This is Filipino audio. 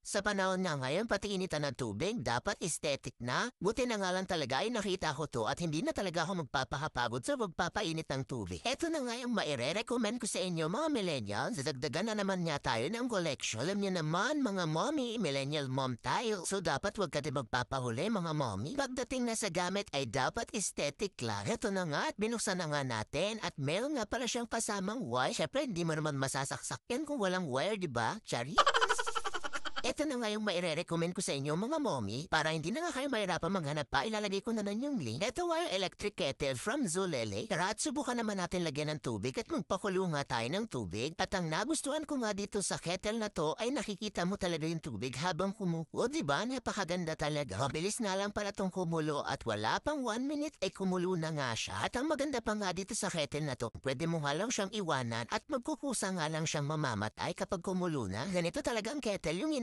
Sa panahon nga ngayon, pati initan ng tubig, dapat aesthetic na. Buti na nga lang talaga ay nakita ko to at hindi na talaga ako magpapakapagod sa magpapainit ng tubig. Eto na nga yung maire-recommend ko sa inyo mga millennials. Dagdagan na naman nga tayo ng collection. Alam niyo naman mga mommy, millennial mom tayo. So dapat wag ka din magpapahuli mga mommy. Pagdating na sa gamit ay dapat aesthetic lang. Eto na nga at binuksan na nga natin at meron nga pala siyang kasamang wire. Syempre hindi mo naman masasaksak yan kung walang wire, diba? Charis! Ito na nga yung maire-recommend ko sa inyo mga mommy. Para hindi na nga kayo mahirapan maghanap pa, ilalagay ko na lang yung link. Ito ay electric kettle from Zulele. Tara at subukan naman natin lagyan ng tubig at magpakulo nga tayo ng tubig. At ang nagustuhan ko nga dito sa kettle na to ay nakikita mo talaga yung tubig habang kumukulo. Diba? Napakaganda talaga. Mabilis nga lang pala tong kumulo at wala pang 1 minute ay kumulo na nga siya. At ang maganda pa nga dito sa kettle na to, pwede mo nga lang siyang iwanan at magkukusa nga lang siyang mamamatay kapag kumulo na. Ganito talaga ang kettle yung